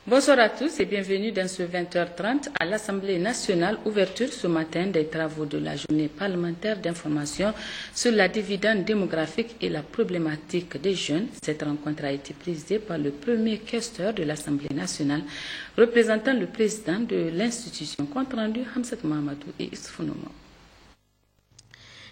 Bonsoir à tous et bienvenue dans ce 20h30 à l'Assemblée nationale. Ouverture ce matin des travaux de la journée parlementaire d'information sur la dividende démographique et la problématique des jeunes. Cette rencontre a été présidée par le premier questeur de l'Assemblée nationale, représentant le président de l'institution. Compte rendu Hamzat Mahamadou et Issoufou Nouma.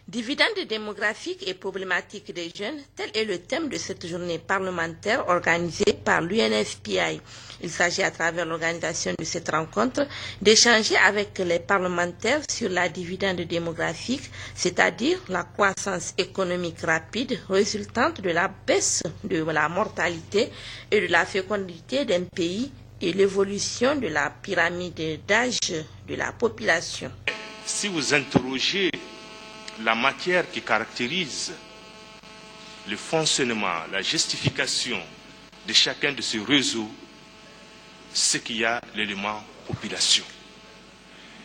Dividende démographique et problématique des jeunes, tel est le thème de cette journée parlementaire organisée par l'UNFPI. Il s'agit à travers l'organisation de cette rencontre d'échanger avec les parlementaires sur la dividende démographique, c'est-à-dire la croissance économique rapide résultante de la baisse de la mortalité et de la fécondité d'un pays et l'évolution de la pyramide d'âge de la population. Si vous interrogez la matière qui caractérise le fonctionnement, la justification de chacun de ces réseaux, c'est qu'il y a l'élément population.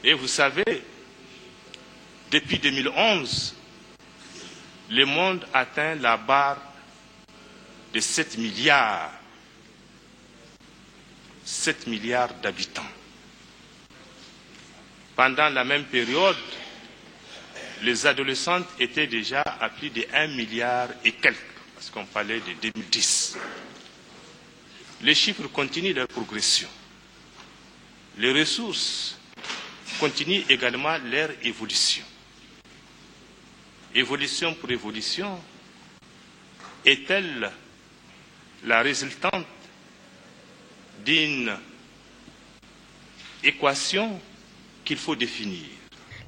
Et vous savez, depuis 2011, le monde atteint la barre de 7 milliards d'habitants. Pendant la même période, les adolescentes étaient déjà à plus de 1 milliard et quelques, parce qu'on parlait de 2010. Les chiffres continuent leur progression. Les ressources continuent également leur évolution. Évolution pour évolution, est-elle la résultante d'une équation qu'il faut définir?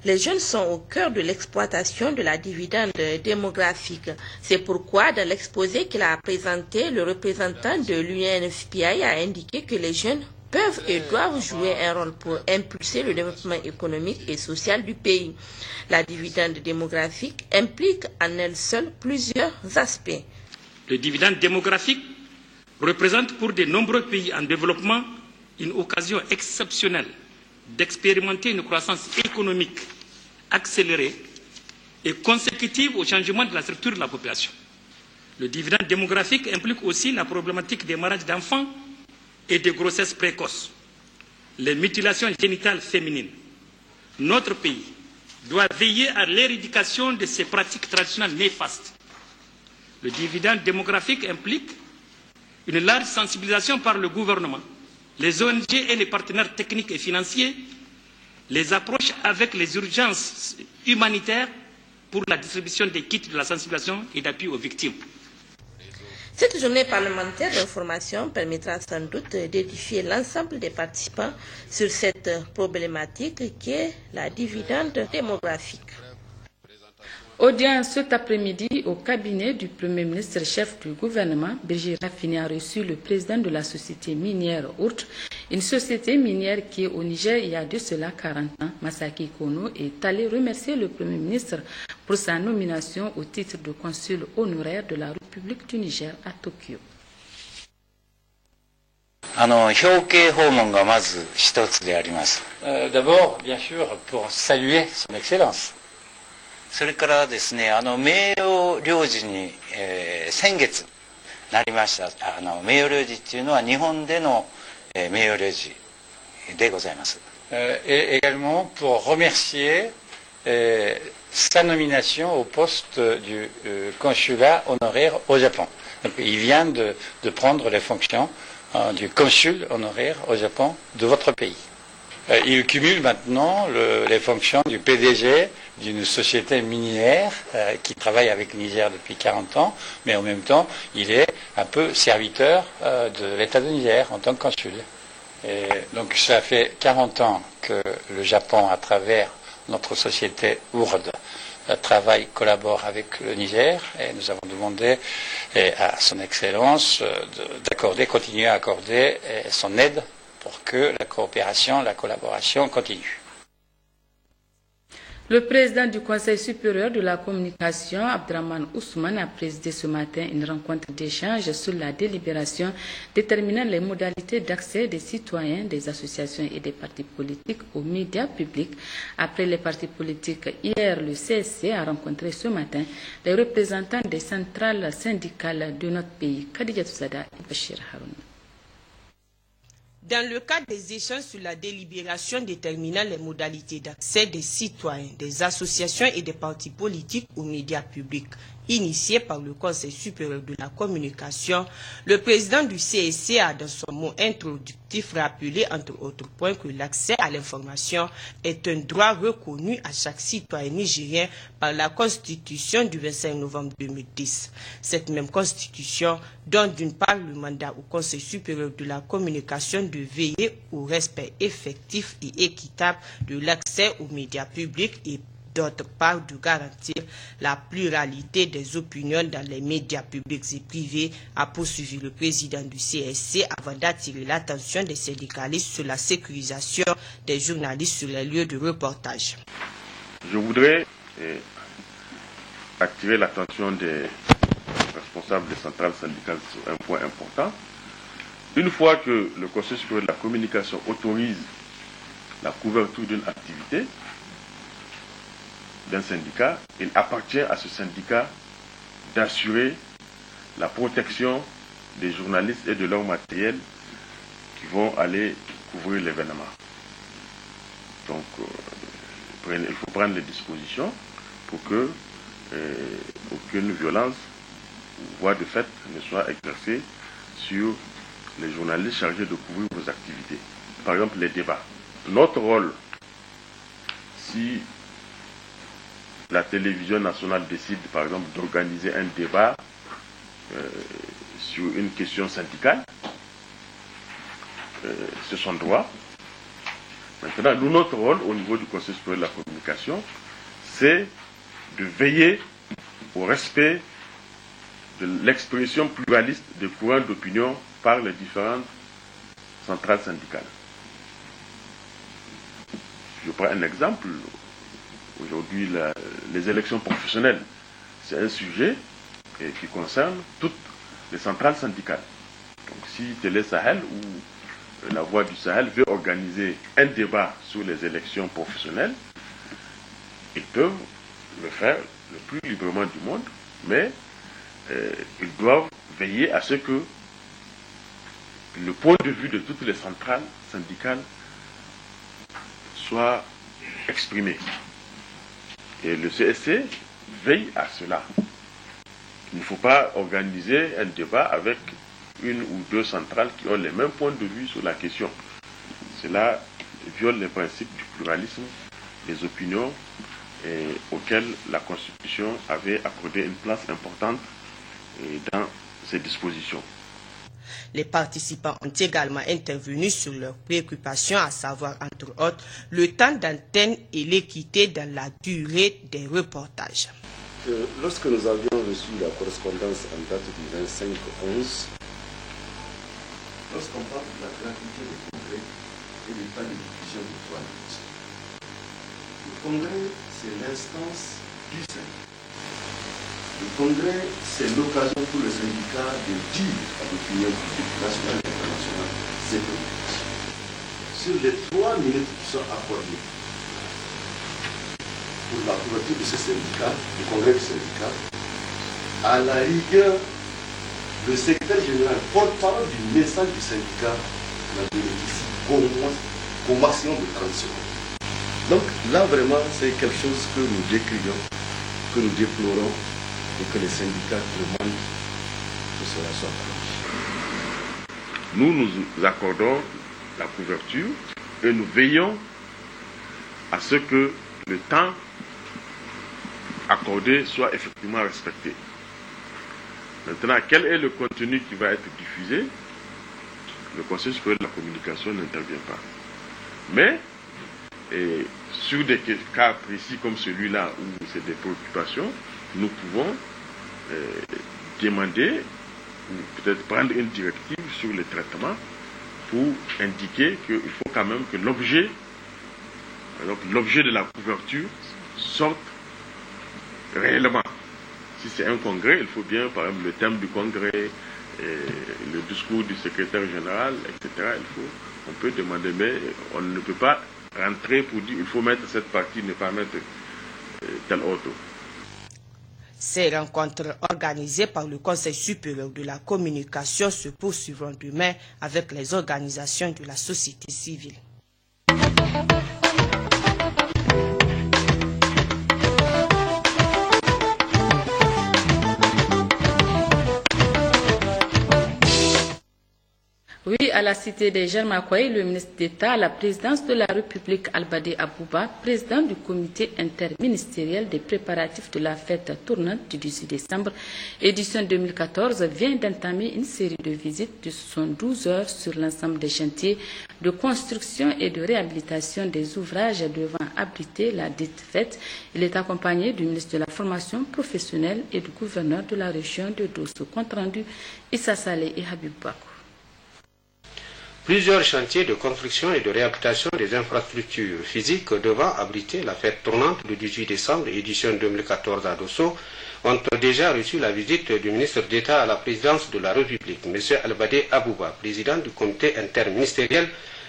Les jeunes sont au cœur de l'exploitation de la dividende démographique. C'est pourquoi, dans l'exposé qu'il a présenté, le représentant de l'UNFPI a indiqué que les jeunes peuvent et doivent jouer un rôle pour impulser le développement économique et social du pays. La dividende démographique implique en elle seule plusieurs aspects. Le dividende démographique représente pour de nombreux pays en développement une occasion exceptionnelle d'expérimenter une croissance économique accélérée et consécutive au changement de la structure de la population. Le dividende démographique implique aussi la problématique des mariages d'enfants et des grossesses précoces, les mutilations génitales féminines. Notre pays doit veiller à l'éradication de ces pratiques traditionnelles néfastes. Le dividende démographique implique une large sensibilisation par le gouvernement, les ONG et les partenaires techniques et financiers, les approches avec les urgences humanitaires pour la distribution des kits de la sensibilisation et d'appui aux victimes. Cette journée parlementaire d'information permettra sans doute d'édifier l'ensemble des participants sur cette problématique qui est la dividende démographique. Audience cet après-midi au cabinet du Premier ministre chef du gouvernement. Brigitte Raffini a reçu le président de la société minière OURT, une société minière qui est au Niger il y a de cela 40 ans. Masaki Kono est allé remercier le Premier ministre pour sa nomination au titre de consul honoraire de la République du Niger à Tokyo. D'abord, bien sûr, pour saluer son excellence. それからですね、名誉領事に、先月なりました。名誉領事っていうのは日本での、名誉領事でございます。Et également pour remercier sa nomination au poste du consulat honoraire au Japon. Donc, il vient de prendre les fonctions du consul honoraire au Japon de votre pays. Il cumule maintenant les fonctions du PDG d'une société minière qui travaille avec le Niger depuis 40 ans, mais en même temps, il est un peu serviteur de l'État de Niger en tant que consul. Et donc ça fait 40 ans que le Japon, à travers notre société OURD, collabore avec le Niger, et nous avons demandé à son Excellence d'accorder, continuer à accorder son aide pour que la coopération, la collaboration continue. Le président du Conseil supérieur de la communication, Abdraman Ousmane, a présidé ce matin une rencontre d'échange sur la délibération déterminant les modalités d'accès des citoyens, des associations et des partis politiques aux médias publics. Après les partis politiques, hier, le CSC a rencontré ce matin les représentants des centrales syndicales de notre pays. Khadija Toussada et Bachir Haroun. Dans le cadre des échanges sur la délibération déterminant les modalités d'accès des citoyens, des associations et des partis politiques aux médias publics, initié par le Conseil supérieur de la communication, le président du CSC a, dans son mot introductif, rappelé entre autres points que l'accès à l'information est un droit reconnu à chaque citoyen nigérien par la Constitution du 25 novembre 2010. Cette même Constitution donne d'une part le mandat au Conseil supérieur de la communication de veiller au respect effectif et équitable de l'accès aux médias publics et d'autre part de garantir la pluralité des opinions dans les médias publics et privés, a poursuivi le président du CSC avant d'attirer l'attention des syndicalistes sur la sécurisation des journalistes sur les lieux de reportage. Je voudrais attirer l'attention des responsables des centrales syndicales sur un point important. Une fois que le Conseil supérieur de la communication autorise la couverture d'une activité, d'un syndicat, il appartient à ce syndicat d'assurer la protection des journalistes et de leur matériel qui vont aller couvrir l'événement. Donc, il faut prendre les dispositions pour que aucune violence ou voie de fait ne soit exercée sur les journalistes chargés de couvrir vos activités. Par exemple, les débats. Notre rôle, si la télévision nationale décide, par exemple, d'organiser un débat sur une question syndicale, c'est son droit. Maintenant, notre rôle au niveau du Conseil supérieur de la communication, c'est de veiller au respect de l'expression pluraliste des courants d'opinion par les différentes centrales syndicales. Je prends un exemple. Aujourd'hui, les élections professionnelles, c'est un sujet qui concerne toutes les centrales syndicales. Donc si Télé Sahel ou la Voix du Sahel veut organiser un débat sur les élections professionnelles, ils peuvent le faire le plus librement du monde, mais ils doivent veiller à ce que le point de vue de toutes les centrales syndicales soit exprimé. Et le CSC veille à cela. Il ne faut pas organiser un débat avec une ou deux centrales qui ont les mêmes points de vue sur la question. Cela viole les principes du pluralisme des opinions auxquels la Constitution avait accordé une place importante dans ses dispositions. Les participants ont également intervenu sur leurs préoccupations, à savoir, entre autres, le temps d'antenne et l'équité dans la durée des reportages. Lorsque nous avions reçu la correspondance en date du 25/11, lorsqu'on parle de la gratuité des congrès et du temps de diffusion de 3 minutes, le congrès, c'est l'instance du syndicat. Le congrès, c'est l'occasion pour le syndicat de dire à l'opinion publique nationale et internationale ses préoccupations. Sur les 3 minutes qui sont accordées pour la couverture de ce syndicat, du congrès du syndicat, à la rigueur, le secrétaire général, porte-parole du message du syndicat, n'a bénéficié au maximum de 30 secondes. Donc là, vraiment, c'est quelque chose que nous décrions, que nous déplorons, et que les syndicats demandent que cela soit prolongé. Nous nous accordons la couverture et nous veillons à ce que le temps accordé soit effectivement respecté. Maintenant, quel est le contenu qui va être diffusé? Le Conseil supérieur de la communication n'intervient pas. Mais, sur des cas précis comme celui-là où c'est des préoccupations, nous pouvons demander ou peut-être prendre une directive sur le traitement pour indiquer qu'il faut quand même que l'objet de la couverture sorte réellement. Si c'est un congrès, il faut bien, par exemple, le thème du congrès, le discours du secrétaire général, etc. On peut demander, mais on ne peut pas rentrer pour dire il faut mettre cette partie, ne pas mettre telle autre. Ces rencontres organisées par le Conseil supérieur de la communication se poursuivront demain avec les organisations de la société civile. Oui, à la cité des Germacois, le ministre d'État à la présidence de la République Albade Abouba, président du comité interministériel des préparatifs de la fête tournante du 18 décembre, édition 2014, vient d'entamer une série de visites de 72 heures sur l'ensemble des chantiers de construction et de réhabilitation des ouvrages devant abriter la dite fête. Il est accompagné du ministre de la Formation professionnelle et du gouverneur de la région de Dosso. Compte rendu Issa Saleh et Habib Bakou. Plusieurs chantiers de construction et de réhabilitation des infrastructures physiques devant abriter la fête tournante du 18 décembre, édition 2014 à Dosso, ont déjà reçu la visite du ministre d'État à la présidence de la République, M. Albade Abouba, président du comité interministériel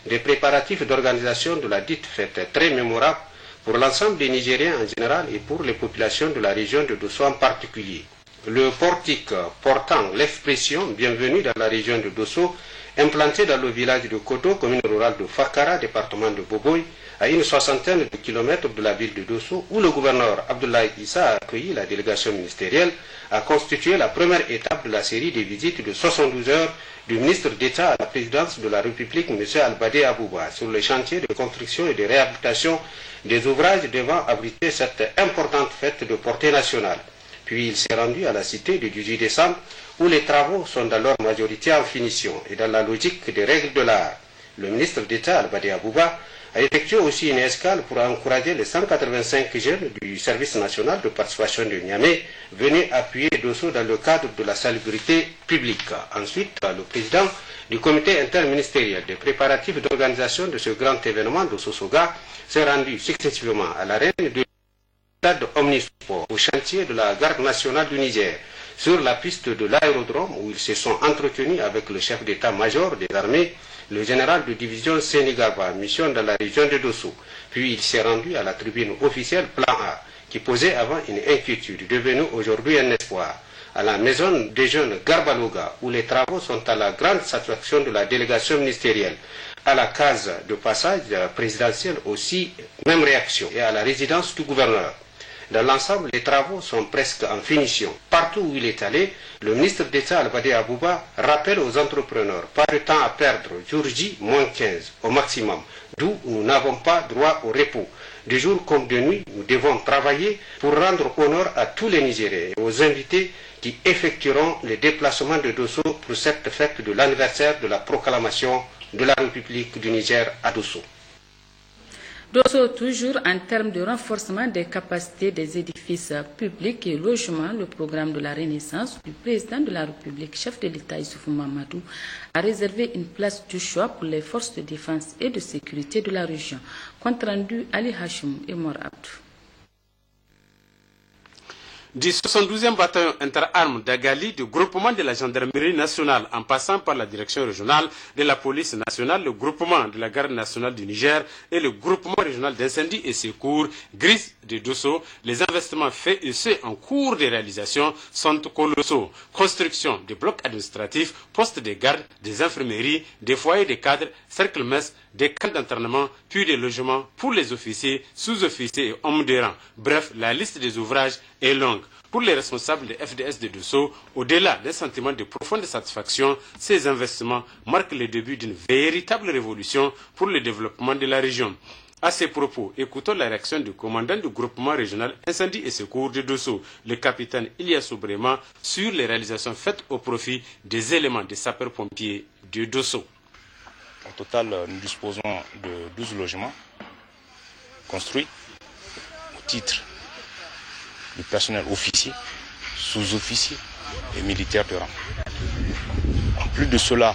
des préparatifs d'organisation de la dite fête, très mémorable pour l'ensemble des Nigériens en général et pour les populations de la région de Dosso en particulier. Le portique portant l'expression « Bienvenue dans la région de Dosso » implanté dans le village de Koto, commune rurale de Fakara, département de Boboy, à une soixantaine de kilomètres de la ville de Dosso, où le gouverneur Abdoulaye Issa a accueilli la délégation ministérielle, a constitué la première étape de la série des visites de 72 heures du ministre d'État à la présidence de la République, M. Albade Abouba, sur les chantiers de construction et de réhabilitation des ouvrages devant abriter cette importante fête de portée nationale. Puis il s'est rendu à la cité du 18 décembre, où les travaux sont dans leur majorité en finition et dans la logique des règles de l'art. Le ministre d'État, Albade Abouba, a effectué aussi une escale pour encourager les 185 jeunes du service national de participation de Niamey venus appuyer Dosso dans le cadre de la salubrité publique. Ensuite, le président du comité interministériel des préparatifs d'organisation de ce grand événement de Sosoga s'est rendu successivement à l'arène du stade Omnisport, au chantier de la garde nationale du Niger, sur la piste de l'aérodrome où ils se sont entretenus avec le chef d'état-major des armées, le général de division Sénigaba, mission dans la région de Dosso. Puis il s'est rendu à la tribune officielle Plan A, qui posait avant une inquiétude, devenue aujourd'hui un espoir, à la maison des jeunes Garbaloga, où les travaux sont à la grande satisfaction de la délégation ministérielle, à la case de passage présidentielle aussi, même réaction, et à la résidence du gouverneur. Dans l'ensemble, les travaux sont presque en finition. Partout où il est allé, le ministre d'État Albade Abouba rappelle aux entrepreneurs, pas de temps à perdre, jour J, moins 15 au maximum, d'où nous n'avons pas droit au repos. De jour comme de nuit, nous devons travailler pour rendre honneur à tous les Nigériens et aux invités qui effectueront les déplacements de Dosso pour cette fête de l'anniversaire de la proclamation de la République du Niger à Dosso. Dosso, toujours en termes de renforcement des capacités des édifices publics et logements, le programme de la Renaissance du président de la République, chef de l'État Issoufou Mamadou, a réservé une place du choix pour les forces de défense et de sécurité de la région. Compte rendu Ali Hachim et Mor Abdou. Du 72e bataillon interarmes d'Agali, du groupement de la gendarmerie nationale, en passant par la direction régionale de la police nationale, le groupement de la garde nationale du Niger et le groupement régional d'incendie et secours, GRIS de Dosso, les investissements faits et ceux en cours de réalisation sont colossaux. Construction des blocs administratifs, postes de garde, des infirmeries, des foyers de cadres, cercles-messes, des camps d'entraînement, puis des logements pour les officiers, sous-officiers et hommes de rang. Bref, la liste des ouvrages est longue. Pour les responsables de FDS de Dosso, au-delà d'un sentiment de profonde satisfaction, ces investissements marquent le début d'une véritable révolution pour le développement de la région. À ces propos, écoutons la réaction du commandant du groupement régional Incendie et Secours de Dosso, le capitaine Iliassou Brema, sur les réalisations faites au profit des éléments des sapeurs-pompiers de Dosso. Au total, nous disposons de 12 logements construits au titre du personnel officier, sous-officier et militaire de rang. En plus de cela,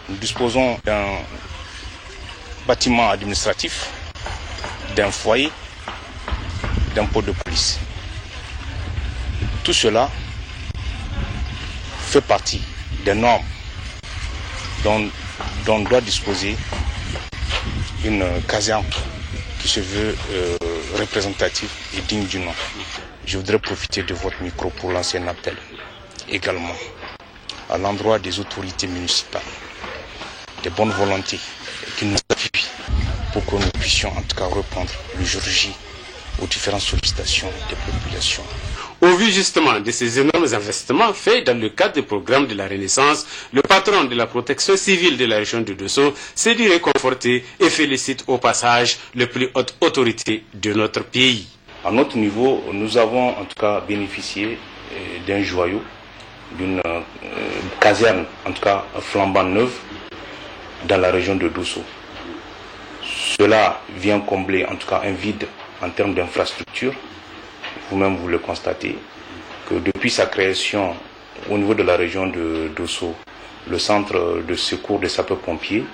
nous disposons d'un bâtiment administratif, d'un foyer, d'un poste de police. Tout cela fait partie des normes dont doit disposer une caserne qui se veut représentatif et digne du nom. Je voudrais profiter de votre micro pour lancer un appel également à l'endroit des autorités municipales, des bonnes volontés qui nous appuient pour que nous puissions en tout cas répondre le jour J aux différentes sollicitations des populations. Au vu justement de ces énormes investissements faits dans le cadre du programme de la Renaissance, le patron de la protection civile de la région de Dosso s'est dit réconforté et félicite au passage les plus hautes autorités de notre pays. À notre niveau, nous avons en tout cas bénéficié d'un joyau, d'une caserne en tout cas flambant neuve dans la région de Dosso. Cela vient combler en tout cas un vide en termes d'infrastructure. Vous-même vous le constatez, que depuis sa création au niveau de la région de Dosso, le centre de secours des sapeurs-pompiers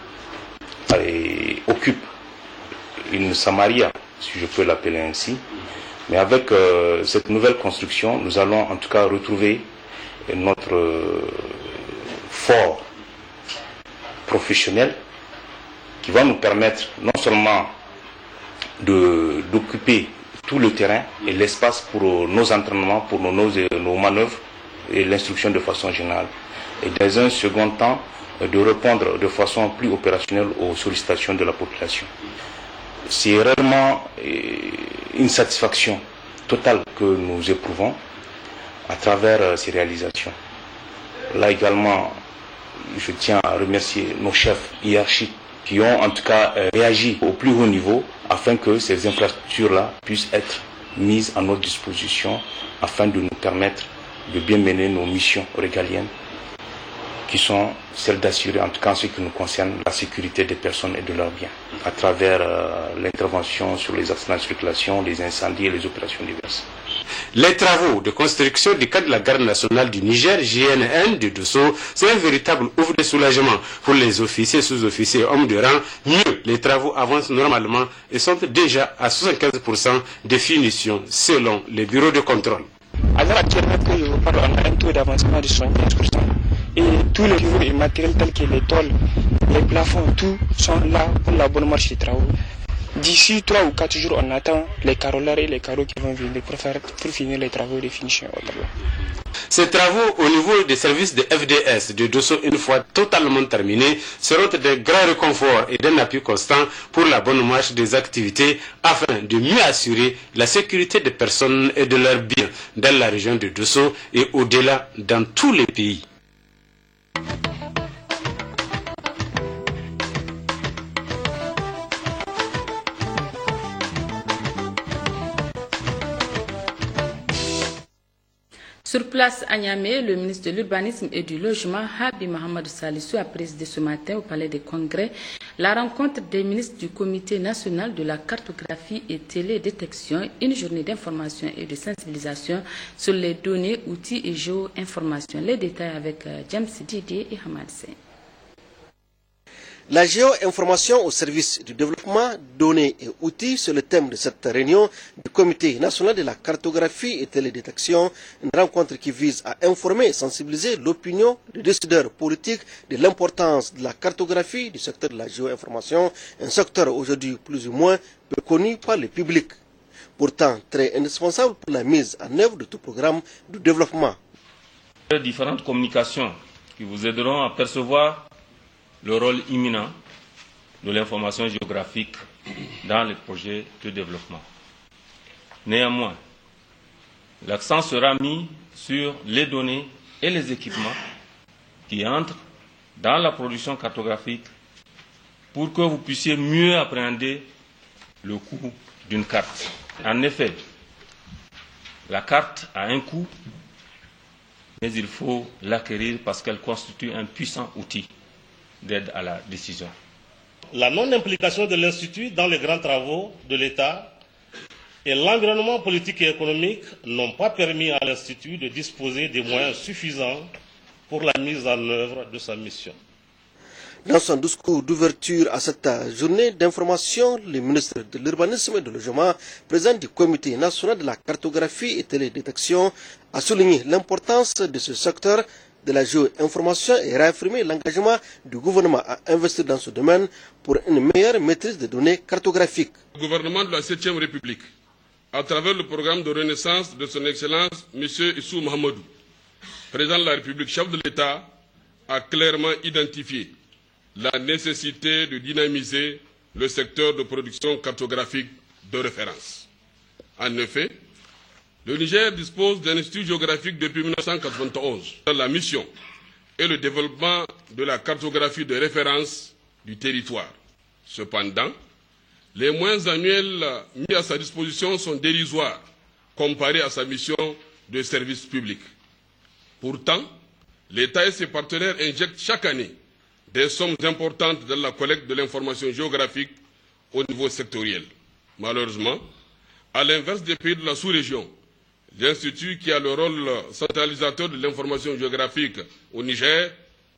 occupe une Samaria, si je peux l'appeler ainsi. Mais avec cette nouvelle construction, nous allons en tout cas retrouver notre fort professionnel qui va nous permettre non seulement d'occuper tout le terrain et l'espace pour nos entraînements, pour nos manœuvres et l'instruction de façon générale. Et dans un second temps, de répondre de façon plus opérationnelle aux sollicitations de la population. C'est réellement une satisfaction totale que nous éprouvons à travers ces réalisations. Là également, je tiens à remercier nos chefs hiérarchiques qui ont en tout cas réagi au plus haut niveau afin que ces infrastructures-là puissent être mises à notre disposition afin de nous permettre de bien mener nos missions régaliennes qui sont celles d'assurer, en tout cas en ce qui nous concerne, la sécurité des personnes et de leurs biens à travers l'intervention sur les accidents de circulation, les incendies et les opérations diverses. Les travaux de construction du cadre de la garde nationale du Niger, GNN de Dosso, c'est un véritable ouvre de soulagement pour les officiers, sous-officiers et hommes de rang. Mieux, les travaux avancent normalement et sont déjà à 75% de finition selon les bureaux de contrôle. Alors actuellement que je vous parle, on a un taux d'avancement de 75%. Et tous les niveaux et matériels tels que les tôles, les plafonds, tout sont là pour la bonne marche des travaux. D'ici 3 ou 4 jours, on attend les caroleurs et les carreaux qui vont venir pour finir les travaux de finition. Ces travaux au niveau des services de FDS de Dosso, une fois totalement terminés, seront de grands réconforts et d'un appui constant pour la bonne marche des activités afin de mieux assurer la sécurité des personnes et de leurs biens dans la région de Dosso et au-delà dans tous les pays. Sur place à Niamey, le ministre de l'Urbanisme et du Logement, Habi Mohamed Salissou, a présidé ce matin au Palais des Congrès la rencontre des ministres du Comité national de la cartographie et télédétection, une journée d'information et de sensibilisation sur les données, outils et géo-information. Les détails avec James Didier et Hamad Sen. La géo-information au service du développement, données et outils, c'est le thème de cette réunion du Comité national de la cartographie et télédétection, une rencontre qui vise à informer et sensibiliser l'opinion des décideurs politiques de l'importance de la cartographie du secteur de la géo-information, un secteur aujourd'hui plus ou moins peu connu par le public, pourtant très indispensable pour la mise en œuvre de tout programme de développement. Différentes communications qui vous aideront à percevoir le rôle imminent de l'information géographique dans les projets de développement. Néanmoins, l'accent sera mis sur les données et les équipements qui entrent dans la production cartographique pour que vous puissiez mieux appréhender le coût d'une carte. En effet, la carte a un coût, mais il faut l'acquérir parce qu'elle constitue un puissant outil d'aide à la décision. La non-implication de l'Institut dans les grands travaux de l'État et l'environnement politique et économique n'ont pas permis à l'Institut de disposer des moyens suffisants pour la mise en œuvre de sa mission. Dans son discours d'ouverture à cette journée d'information, le ministre de l'Urbanisme et du Logement, président du Comité national de la cartographie et télédétection, a souligné l'importance de ce secteur de la géo-information et réaffirmer l'engagement du gouvernement à investir dans ce domaine pour une meilleure maîtrise des données cartographiques. Le gouvernement de la 7e République à travers le programme de renaissance de son Excellence M. Issou Mahamadou, président de la République, chef de l'État, a clairement identifié la nécessité de dynamiser le secteur de production cartographique de référence. En effet, le Niger dispose d'un institut géographique depuis 1991. La mission et le développement de la cartographie de référence du territoire. Cependant, les moyens annuels mis à sa disposition sont dérisoires comparés à sa mission de service public. Pourtant, l'État et ses partenaires injectent chaque année des sommes importantes dans la collecte de l'information géographique au niveau sectoriel. Malheureusement, à l'inverse des pays de la sous-région, l'Institut, qui a le rôle centralisateur de l'information géographique au Niger,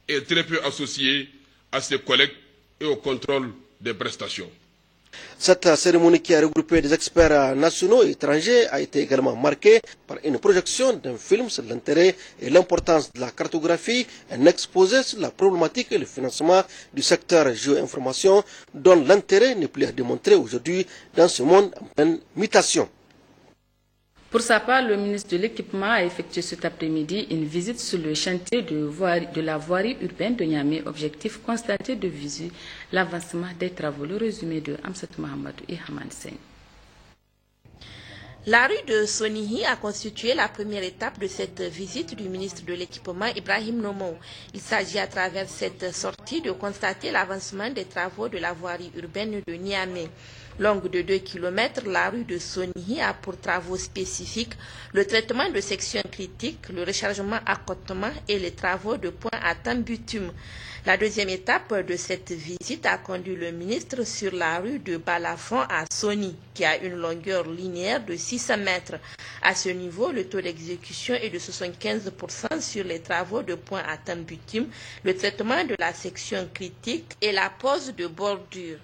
est très peu associé à ces collectes et au contrôle des prestations. Cette cérémonie qui a regroupé des experts nationaux et étrangers a été également marquée par une projection d'un film sur l'intérêt et l'importance de la cartographie, un exposé sur la problématique et le financement du secteur géo-information dont l'intérêt n'est plus à démontrer aujourd'hui dans ce monde en pleine mutation. Pour sa part, le ministre de l'Équipement a effectué cet après-midi une visite sur le chantier de la voirie urbaine de Niamey. Objectif constaté de visu l'avancement des travaux. Le résumé de Amsat Mohamedou et Hamad Seng. La rue de Sonihi a constitué la première étape de cette visite du ministre de l'Équipement Ibrahim Nomo. Il s'agit à travers cette sortie de constater l'avancement des travaux de la voirie urbaine de Niamey. Longue de 2 km, la rue de Sonihi a pour travaux spécifiques le traitement de sections critiques, le rechargement accotement et les travaux de points à tambutum. La deuxième étape de cette visite a conduit le ministre sur la rue de Balafon à Soni, qui a une longueur linéaire de 600 mètres. À ce niveau, le taux d'exécution est de 75% sur les travaux de points à tambutum, le traitement de la section critique et la pose de bordure.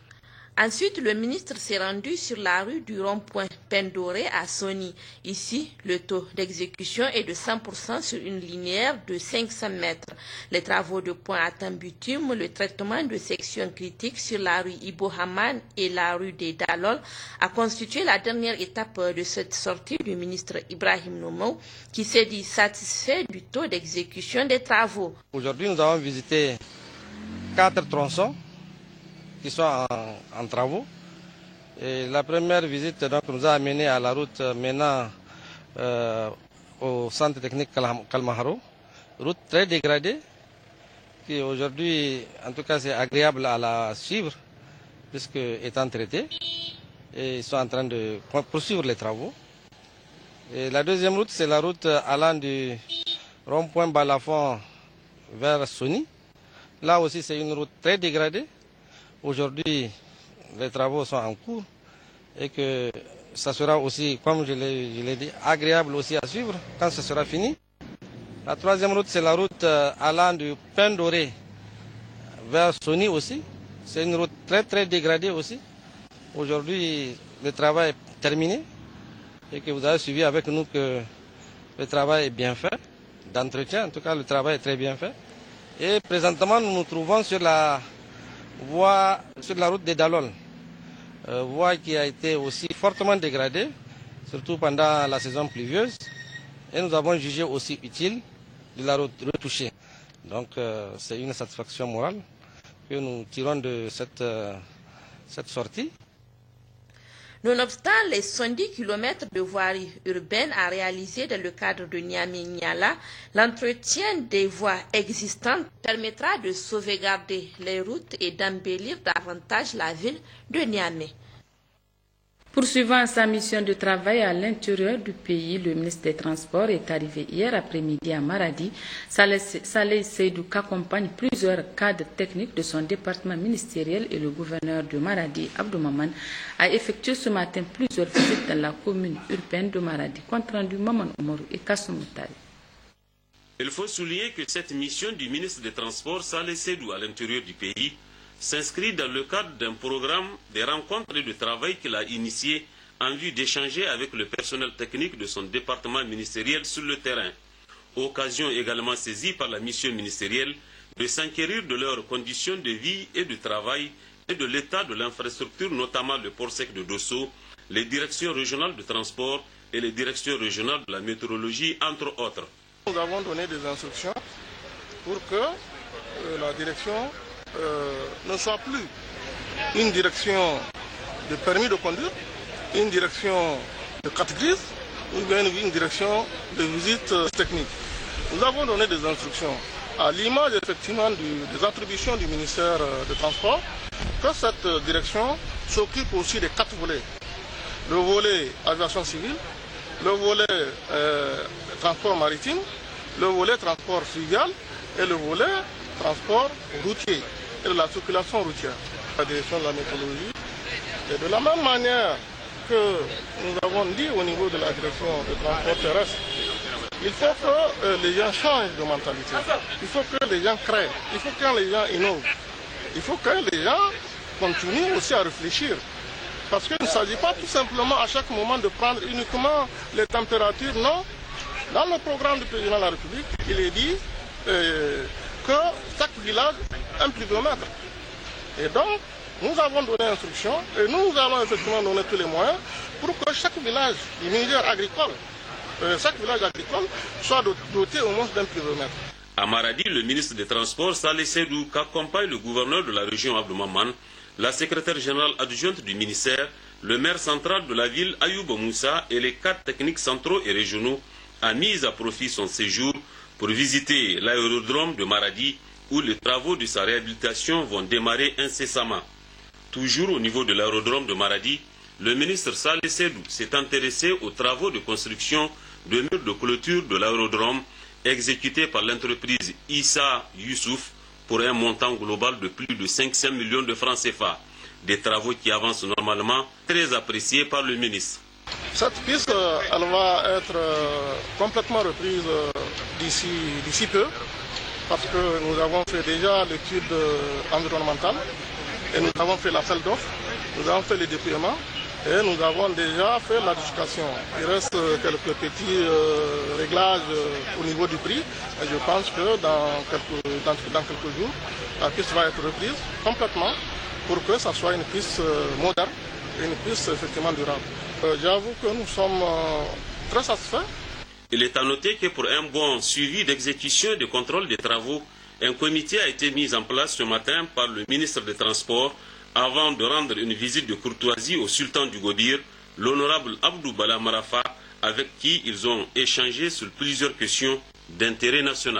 Ensuite, le ministre s'est rendu sur la rue du rond-point Pendoré à Soni. Ici, le taux d'exécution est de 100% sur une linéaire de 500 mètres. Les travaux de point à tambutum, le traitement de sections critiques sur la rue Ibo Haman et la rue des Dalol a constitué la dernière étape de cette sortie du ministre Ibrahim Nomo, qui s'est dit satisfait du taux d'exécution des travaux. Aujourd'hui, nous avons visité 4 tronçons qui sont en travaux. Et la première visite donc, nous a amené à la route menant au centre technique Kalmaharo, route très dégradée, qui aujourd'hui, en tout cas, c'est agréable à la suivre, puisque étant traitée, et ils sont en train de poursuivre les travaux. Et la deuxième route, c'est la route allant du rond-point Balafon vers Soni. Là aussi, c'est une route très dégradée. Aujourd'hui, les travaux sont en cours et que ça sera aussi, comme je l'ai dit, agréable aussi à suivre quand ce sera fini. La troisième route, c'est la route allant du Pendoré vers Soni aussi. C'est une route très très dégradée aussi. Aujourd'hui, le travail est terminé et que vous avez suivi avec nous que le travail est bien fait, d'entretien, en tout cas le travail est très bien fait. Et présentement, nous nous trouvons sur la voie sur la route des Dalol, voie qui a été aussi fortement dégradée, surtout pendant la saison pluvieuse, et nous avons jugé aussi utile de la retoucher. Donc c'est une satisfaction morale que nous tirons de cette sortie. Nonobstant les 110 km de voirie urbaine à réaliser dans le cadre de Niamey-Niala, l'entretien des voies existantes permettra de sauvegarder les routes et d'embellir davantage la ville de Niamey. Poursuivant sa mission de travail à l'intérieur du pays, le ministre des Transports est arrivé hier après-midi à Maradi. Saleh Seydou accompagne plusieurs cadres techniques de son département ministériel et le gouverneur de Maradi, Abdou Maman, a effectué ce matin plusieurs visites dans la commune urbaine de Maradi. Compte rendu Maman Omarou et Kassoum Moutari. Il faut souligner que cette mission du ministre des Transports, Saleh Seydou, à l'intérieur du pays, s'inscrit dans le cadre d'un programme de rencontres et de travail qu'il a initié en vue d'échanger avec le personnel technique de son département ministériel sur le terrain. Occasion également saisie par la mission ministérielle de s'enquérir de leurs conditions de vie et de travail et de l'état de l'infrastructure, notamment le port sec de Dosso, les directions régionales de transport et les directions régionales de la météorologie, entre autres. Nous avons donné des instructions pour que la direction ne soit plus une direction de permis de conduire, une direction de carte grise ou bien une direction de visite technique. Nous avons donné des instructions à l'image effectivement des attributions du ministère des Transports que cette direction s'occupe aussi des 4 volets. Le volet aviation civile, le volet transport maritime, le volet transport fluvial et le volet transport routier et de la circulation routière. La direction de la météorologie. Et de la même manière que nous avons dit au niveau de la direction de transport terrestre, il faut que les gens changent de mentalité. Il faut que les gens créent. Il faut que les gens innovent. Il faut que les gens continuent aussi à réfléchir. Parce qu'il ne s'agit pas tout simplement à chaque moment de prendre uniquement les températures. Non. Dans le programme du président de la République, il est dit que chaque village a un pluviomètre. Et donc, nous avons donné instruction et nous allons effectivement donner tous les moyens pour que chaque village du Niger agricole, soit doté au moins d'un pluviomètre. À Maradi, le ministre des Transports, Saleh Seydou, qu'accompagne le gouverneur de la région Abdou Maman, la secrétaire générale adjointe du ministère, le maire central de la ville Ayoub Moussa et les 4 techniques centraux et régionaux, a mis à profit son séjour pour visiter l'aérodrome de Maradi où les travaux de sa réhabilitation vont démarrer incessamment. Toujours au niveau de l'aérodrome de Maradi, le ministre Saleh Seydou s'est intéressé aux travaux de construction de murs de clôture de l'aérodrome exécutés par l'entreprise Issa Youssouf pour un montant global de plus de 500 millions de francs CFA. Des travaux qui avancent normalement, très appréciés par le ministre. Cette piste, elle va être complètement reprise d'ici peu, parce que nous avons fait déjà l'étude environnementale et nous avons fait l'appel d'offres, nous avons fait les déploiements et nous avons déjà fait l'adjudication. Il reste quelques petits réglages au niveau du prix et je pense que dans quelques jours, la piste va être reprise complètement pour que ça soit une piste moderne et une piste effectivement durable. J'avoue que nous sommes très satisfaits. Il est à noter que pour un bon suivi d'exécution et de contrôle des travaux, un comité a été mis en place ce matin par le ministre des Transports avant de rendre une visite de courtoisie au sultan du Gobir, l'honorable Abdou Bala Marafa, avec qui ils ont échangé sur plusieurs questions d'intérêt national.